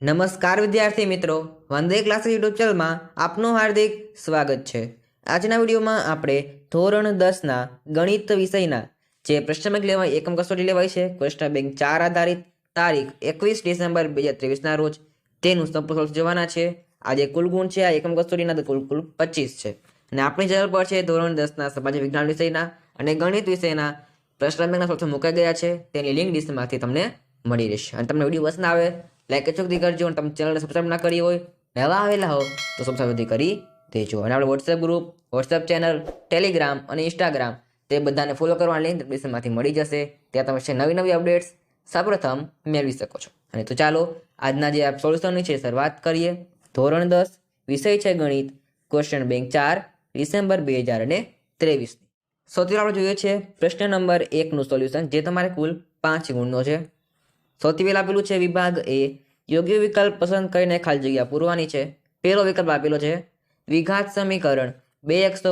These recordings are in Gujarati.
નમસ્કાર વિદ્યાર્થી મિત્રો, વંદે ક્લાસ યુટ્યુબ ચેનલમાં આપનું હાર્દિક સ્વાગત છે। આજના વિડીયોમાં આપણે ધોરણ 10ના ગણિત વિષયના જે પ્રશ્ન બેંક લેવાય એકમ કસોટી લેવાય છે ક્વેશ્ચન બેંક 4 આધારિત તારીખ 21 ડિસેમ્બર 2023ના રોજ તેનું સંપૂર્ણ સોલ્યુશન જોવાના છે। આજે કુલ ગુણ છે આ એકમ કસોટીના કુલ 25 છે અને આપણી ચેનલ પર છે ધોરણ 10ના સામાજિક વિજ્ઞાન વિષયના અને ગણિત વિષયના પ્રશ્ન બેંકના સોલ્યુશન મુકાઈ ગયા છે। તેની લિંક ડિસ્ક્રિપ્શનમાંથી તમને મળી રહેશે અને તમને વિડીયો પસંદ આવે લાઈક ચોકથી કરજો અને તમે ચેનલને સબસ્ક્રાઈબ ના કરી હોય નવા આવેલા હો તો સબસ્ક્રાઈબ કરી દેજો અને આપણે WhatsApp group, WhatsApp channel, Telegram અને ઇન્સ્ટાગ્રામ તે બધાને ફોલો કરવાની લિંક ડિસ્ક્રિપ્શનમાંથી મળી જશે। ત્યાં તમે નવી અપડેટ્સ સૌપ્રથમ મેળવી શકો છો। અને તો ચાલો આજના જે સોલ્યુશનની છે શરૂઆત કરીએ। ધોરણ 10 વિષય છે ગણિત, ક્વેશ્ચન બેંક 4 ડિસેમ્બર 2023। સૌથી આપણે જોઈએ છે પ્રશ્ન નંબર 1નું સોલ્યુશન જે તમારે કુલ 5 ગુણનો છે। સૌથી પહેલા આપેલું છે વિભાગ એ, યોગ્ય વિકલ્પ પસંદ કરીને ખાલી જગ્યા પૂરવાની છે। પહેલો વિકલ્પ આપેલો છે દ્વિઘાત સમીકરણ 2x²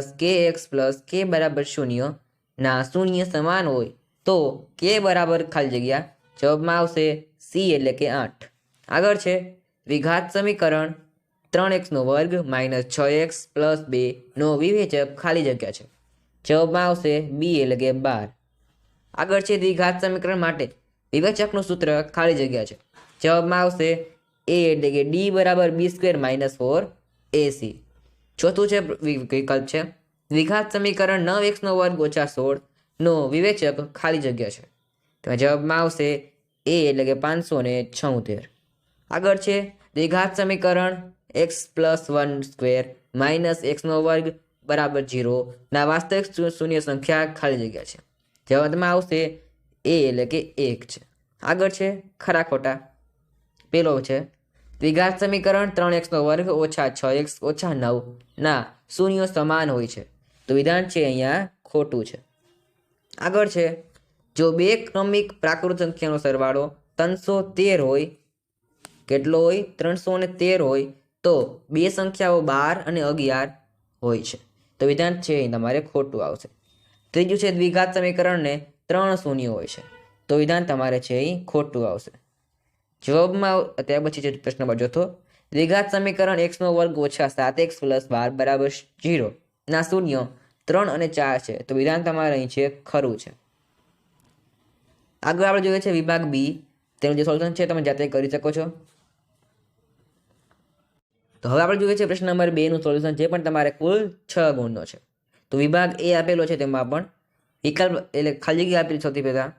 - kx + k = 0 ના શૂન્ય સમાન હોય તો k બરાબર ખાલી જગ્યા, જવાબમાં આવશે C એટલે કે 8। આગળ છે દ્વિઘાત સમીકરણ 3x² - 6x + 2 નો વિવેચક ખાલી જગ્યા છે, જવાબમાં આવશે B એટલે કે 12। આગળ છે દ્વિઘાત સમીકરણ માટે વિવેચકનું સૂત્ર ખાલી જગ્યા છે, જવાબમાં આવશે A એટલે કે D બરાબર B² - 4AC। ચોથું છે વિકલ્પ છે દ્વિઘાત સમીકરણ 9x² - 16 નો વિવેચક ખાલી જગ્યા છે, તો જવાબમાં આવશે A એટલે કે 576। આગળ છે દ્વિઘાત સમીકરણ x + 1² - x² = 0 ના વાસ્તવિક શૂન્ય સંખ્યા ખાલી જગ્યા છે, જવાબમાં આવશે A એટલે કે 1 છે। આગળ છે ખરા ખોટા। પેલો છે દ્વિઘાત સમીકરણ 3x² - 6x - 9 ના શૂન્યો સમાન હોય છે, તો વિધાન છે અહીંયા ખોટું છે। આગળ છે જો બે ક્રમિક પ્રાકૃત સંખ્યાનો સરવાળો 313 હોય, કેટલો હોય 313 હોય તો બે સંખ્યાઓ 12 અને 11 હોય છે, તો વિધાન છે અહીં તમારે ખોટું આવશે। ત્રીજું છે દ્વિઘાત સમીકરણને 3 શૂન્યો હોય છે, તો વિધાન તમારે છે અહીં ખોટું આવશે। જવાબમાં ત્યાર પછી છે પ્રશ્ન નંબર ચોથો દ્વિઘાત સમીકરણ x² - 7x + 12 = 0 ના શૂન્યો 3 અને 4 છે, તો વિધાન તમારે અહીં છે ખરું છે। આગળ આપણે જોઈએ છે વિભાગ બી, તેનું જે સોલ્યુશન છે તમે જાતે કરી શકો છો। તો હવે આપણે જોઈએ છે પ્રશ્ન નંબર 2નું સોલ્યુશન જે પણ તમારે કુલ 6 ગુણનો છે। તો વિભાગ એ આપેલો છે તેમાં પણ વિકલ્પ એટલે ખાલી જગ્યા આપેલી સૌથી પહેલા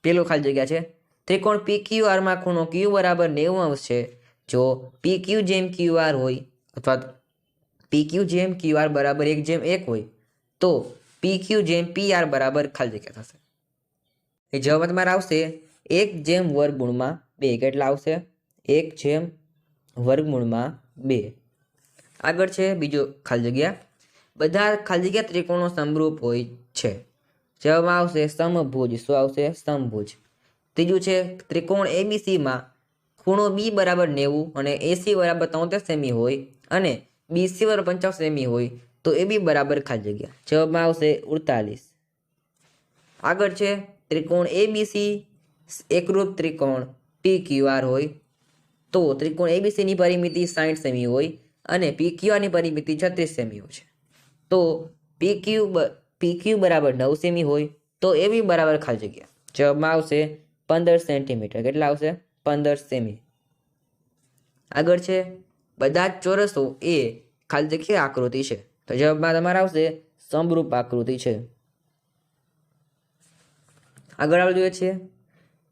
પેલો ખાલી જગ્યા છે ત્રિકોણ PQR માં ખૂણો Q બરાબર 90° છે। જો PQ જેમ QR હોય અથવા PQ જેમ QR બરાબર 1:1 હોય તો PQ જેમ PR બરાબર ખાલી જગ્યા થશે। એ જવાબ તમારે આવશે 1/2 કેટલા આવશે 1/2। આગળ છે બીજો ખાલી જગ્યા બધા ખાલી જગ્યા ત્રિકોણો સમરૂપ હોય છે, જવાબમાં આવશે સમભુજ। શું આવશે સમભુજ। ત્રીજું છે ત્રિકોણ ABC માં ખૂણો B બરાબર 90 અને AC બરાબર 73 સેમી હોય અને BC બરાબર 55 સેમી હોય તો AB બરાબર ખાલી જગ્યા, જવાબમાં આવશે 48। આગળ છે ત્રિકોણ ABC એકરૂપ ત્રિકોણ PQR હોય તો ત્રિકોણ ABC ની પરિમિતિ 60 સેમી હોય અને PQR ની પરિમિતિ 36 સેમી હોય છે, તો PQ બરાબર 9 સેમી હોય તો AB બરાબર ખાલી જગ્યા, જવાબમાં આવશે 15 સેન્ટીમીટર। કેટલા આવશે 15 સેમી। આગળ છે બધા જ ચોરસો એ ખાલી જગ્યા આકૃતિ છે, તો જવાબમાં તમારે આવશે સમરૂપ આકૃતિ છે। આગળ આપણે જોઈએ છીએ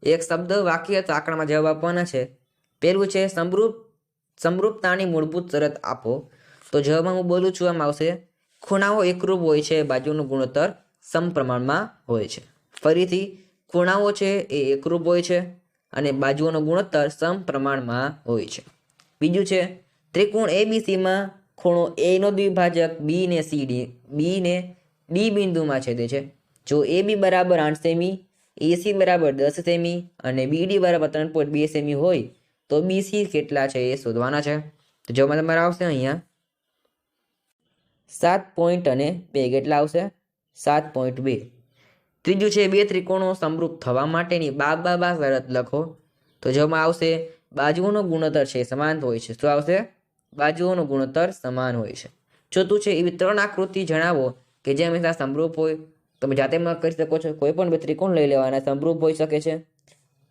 એક શબ્દ વાક્ય અથવા આંકડામાં જવાબ આપવાના છે। પહેલું છે સમરૂપતાની મૂળભૂત શરત આપો, તો જવાબમાં હું બોલું છું આમ આવશે ખૂણાઓ એકરૂપ હોય છે, બાજુનું ગુણોત્તર સમપ્રમાણમાં હોય છે। ફરીથી ખૂણાઓ છે એ એકરૂપ હોય છે અને બાજુઓનો ગુણોત્તર સમપ્રમાણમાં હોય છે। બીજું છે ત્રિકોણ ABC માં ખૂણો A નો દ્વિભાજક B ને D બિંદુમાં છેદે છે। જો AB બરાબર 8 સેમી, AC બરાબર 10 સેમી અને BD બરાબર 3.2 સેમી હોય તો BC કેટલા છે એ શોધવાના છે, તો જવાબ તમારે આવશે અહીંયા 7.2 કેટલા આવશે 7.2। ત્રીજું છે બે ત્રિકોણો સમરૂપ થવા માટેની બાબા શરત લખો, તો જવાબમાં આવશે બાજુઓનો ગુણોત્તર છે સમાન હોય છે. શું આવશે? બાજુઓનો ગુણોત્તર સમાન હોય છે. ચોથું છે એવી 3 આકૃતિ જણાવો કે જે હંમેશા સમરૂપ હોય. તમે જાતે માં કરી શકો છો. કોઈ પણ 2 ત્રિકોણ લઈ લેવાના, સમરૂપ હોઈ શકે છે.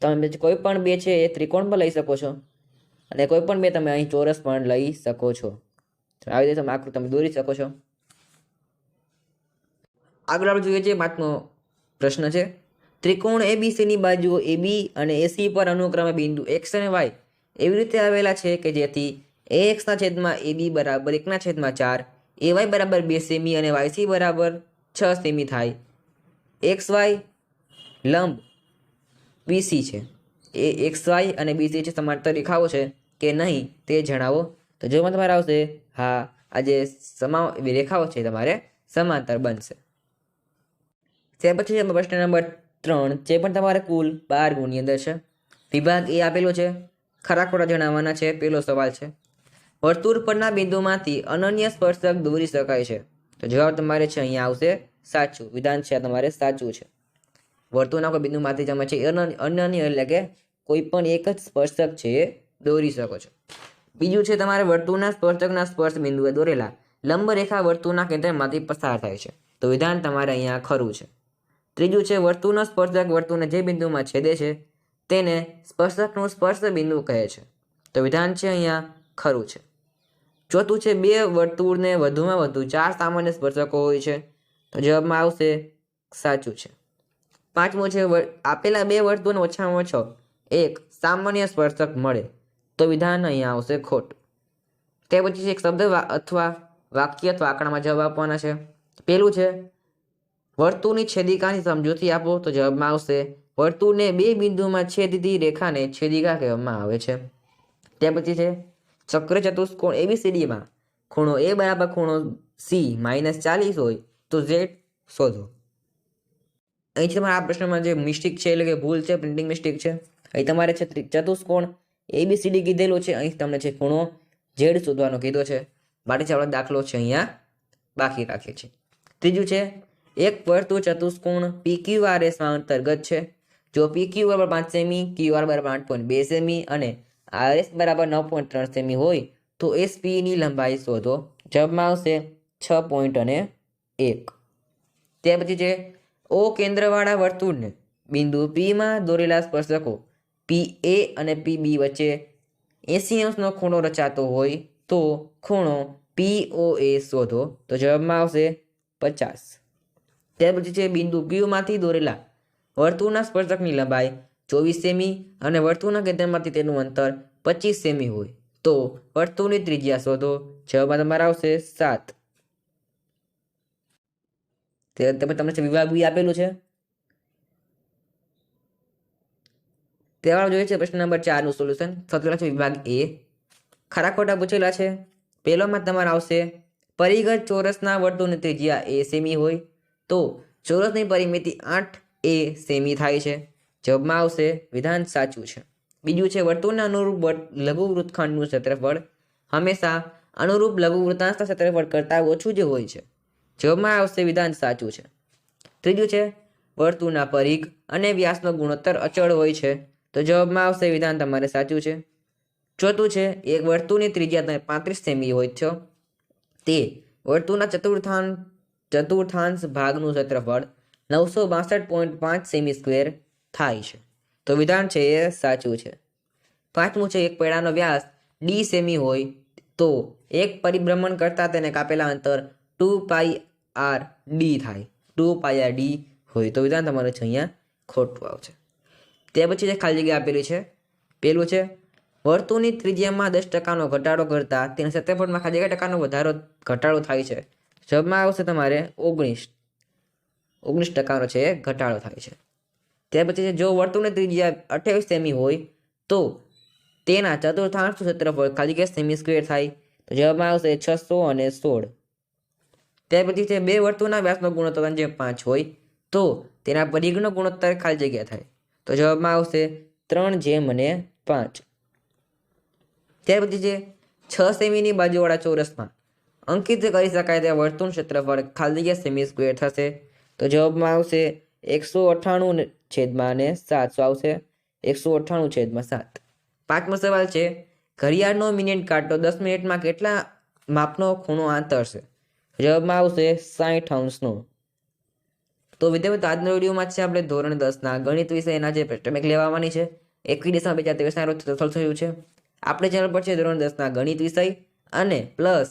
તમે કોઈ પણ 2 છે એ ત્રિકોણ પણ લઈ શકો છો અને કોઈ પણ 2 તમે અહીં ચોરસ પણ લઈ શકો છો. આવી રીતે તમે આકૃતિ તમે દોરી શકો છો. આગળ આપણે જોઈએ છે 5મો પ્રશ્ન છે. ત્રિકોણ એબીસીની બાજુઓ AB અને AC પર અનુક્રમે બિંદુ x અને y એવી રીતે આવેલા છે કે જેથી AX/AB બરાબર 1/4, AY બરાબર 2 સેમી અને YC બરાબર 6 સેમી થાય. XY લંબ BC છે. એ XY અને BC છે સમાંતર રેખાઓ છે કે નહીં તે જણાવો. તો જોમાં તમારે આવશે હા, આ જે રેખાઓ છે તમારે સમાંતર બનશે. ત્યાર પછી પ્રશ્ન નંબર 3 જે પણ તમારે કુલ 12 ગુણની અંદર છે. વિભાગ એ આપેલો છે. ખરા ખોટા જણાવવાના છે. પહેલો સવાલ છે, વર્તુળ પરના બિંદુમાંથી અનન્ય સ્પર્શક દોરી શકાય છે. તો જવાબ તમારે છે અહીંયા આવશે સાચું. વિધાન છે તમારે સાચું છે. વર્તુળના કોઈ બિંદુમાંથી તમે છે અનન્ય એટલે કે કોઈ પણ એક જ સ્પર્શક છે એ દોરી શકો છો. બીજું છે તમારે વર્તુળના સ્પર્શકના સ્પર્શ બિંદુએ દોરેલા લંબ રેખા વર્તુળના કેન્દ્રમાંથી પસાર થાય છે. તો વિધાન તમારે અહીંયા ખરું છે. ત્રીજું છે વર્તુળનો સ્પર્શક વર્તુળને જે બિંદુમાં છેદે છે તેને સ્પર્શકનું સ્પર્શ બિંદુ કહે છે. તો વિધાન છે અહીંયા ખરું છે. ચોથું છે 2 વર્તુળને વધુમાં વધુ 4 સામાન્ય સ્પર્શકો હોય છે. તો જવાબમાં આવશે સાચું છે. 5મું છે આપેલા 2 વર્તુળને ઓછામાં ઓછો એક સામાન્ય સ્પર્શક મળે. તો વિધાન અહીંયા આવશે ખોટું. તે પછી એક શબ્દ અથવા વાક્ય અથવા આંકડામાં જવાબ આપવાના છે. પહેલું છે વર્તુળની છેદિકાની સમજૂતી આપો. તો જવાબમાં આવશે વર્તુળને 2 બિંદુમાં છેદતી રેખાને છેદિકા કહેવામાં આવે છે. ત્યાર પછી છે ચક્ર ચતુષ્કોણ ABCDમાં ખૂણો A બરાબર ખૂણો C -40 હોય તો Z શોધો. અહીં તમારે આ પ્રશ્નમાં જે મિસ્ટેક છે એટલે કે ભૂલ છે, પ્રિન્ટિંગ મિસ્ટેક છે. અહીં તમારે છે ચતુષ્કોણ ABCD કીધેલો છે, અહીં તમને છે ખૂણો Z શોધવાનો કીધો છે. માટે ચાલો દાખલો છે અહીંયા બાકી રાખીએ છીએ. ત્રીજું છે એક વર્તુળ ચતુષ્કોણ PQRS માં અંતર્ગત છે. જો PQ બરાબર 5 સેમી, QR બરાબર 8.2 સેમી અને RS બરાબર 9.3 સેમી હોય તો SP ની લંબાઈ શોધો. જવાબમાં આવશે 6.1. ત્યાર પછી છે O કેન્દ્રવાળા વર્તુળને બિંદુ P માં દોરેલા સ્પર્શકો PA અને PB વચ્ચે 80° ખૂણો રચાતો હોય તો ખૂણો POA શોધો. તો જવાબમાં આવશે 50. ત્યાર પછી છે બિંદુ Q માંથી દોરેલા વર્તુળના સ્પર્શકની લંબાઈ 24 સેમી અને વર્તુળના કેન્દ્રમાંથી તેનું અંતર 25 સેમી હોય તો વર્તુળની ત્રિજ્યા શોધો. જવાબમાં તમારે આવશે 7. તમને વિભાગ બી આપેલું છે. તેવા જોઈએ છે પ્રશ્ન નંબર 4 નું સોલ્યુશન. સૌથી છે વિભાગ એ. ખરા ખોટા પૂછેલા છે. પહેલોમાં તમારે આવશે પરિઘટ ચોરસના વર્તુળની ત્રિજ્યા A સેમી હોય તો ચોરસની પરિમિતિ 8A સેમી થાય છે. જવાબમાં આવશે વિધાન સાચું છે. બીજું છે વર્તુળના અનુરૂપ લઘુ વૃત્તખંડનું ક્ષેત્રફળ હંમેશા અનુરૂપ લઘુ વૃત્તાંશના ક્ષેત્રફળ કરતાં ઓછું જ હોય છે. જવાબમાં આવશે વિધાન સાચું છે. ત્રીજું છે વર્તુળના પરિઘ અને વ્યાસનો ગુણોત્તર અચળ હોય છે. તો જવાબમાં આવશે વિધાન તમારે સાચું છે. ચોથું છે એક વર્તુળની ત્રિજ્યા 35 સેમી હોય છે તે વર્તુળના ચતુર્થાંશ ભાગનું ક્ષેત્રફળ 962.5 સેમી સ્ક્વેર થાય છે. તો વિધાન છે એ સાચું છે. પાંચમું છે એક પૈડાનો વ્યાસ D સેમી હોય તો એક પરિભ્રમણ કરતા તેને કાપેલા અંતર 2πRD થાય. 2πRD હોય તો વિધાન તમારે છે અહીંયા ખોટું આવશે. તે પછી જે ખાલી જગ્યા આપેલી છે પેલું છે વર્તુળની ત્રિજ્યામાં 10% ઘટાડો કરતા તેના ક્ષેત્રફળમાં ખાલી 1% ઘટાડો થાય છે. જવાબમાં આવશે તમારે 19% છે ઘટાડો થાય છે. ત્યાર પછી જો વર્તુળની ત્રિજ્યા 28 સેમી હોય તો તેના ચતુર્થાંશનું ક્ષેત્રફળ ખાલી જગ્યા સેમી સ્ક્વેર થાય. તો જવાબમાં આવશે 600 અને 16. ત્યાર પછી છે બે વર્તુળના વ્યાસનો ગુણોત્તર 5 હોય તો તેના પરિઘનો ગુણોત્તર ખાલી જગ્યા થાય. તો જવાબમાં આવશે 3:5. ત્યાર પછી છે 6 સેમીની બાજુવાળા ચોરસમાં અંકિત કરી શકાય તેવા વર્તુળ ક્ષેત્રફળ ખાલી જગ્યા સેમી સ્ક્વેર થશે. તો જવાબમાં આવશે 198/7. આવશે 198/7. પાંચમો સવાલ છે, ઘડિયાળનો મિનિટ કાંટો 10 મિનિટમાં કેટલા માપનો ખૂણો આંતરશે? જવાબમાં આવશે 60 અંશનો. તો વિદ્યાર્થીઓ આજના વિડીયોમાં છે આપણે ધોરણ 10ના ગણિત વિષયના જે પ્રશ્ન લેવાની છે 21 ડિસેમ્બર 2023ના રોજ સફળ થયું છે. આપણે ચેનલ પર છે ધોરણ 10ના ગણિત વિષય અને પ્લસ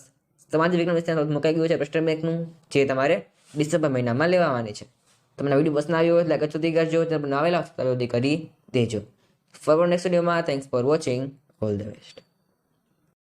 સમાજ વિજ્ઞાન વિષયનો મુકાઈ ગયું છે પ્રશ્ન બેંકનું, જે તમારે ડિસેમ્બર મહિનામાં લેવાની છે. તમને વિડીયો પસંદ આવ્યો હોય એટલે આગળ સુધી કરજો, તમને આવેલા કરી દેજો. ફોર નેક્સ્ટ વિડીયોમાં thanks for watching. All the best.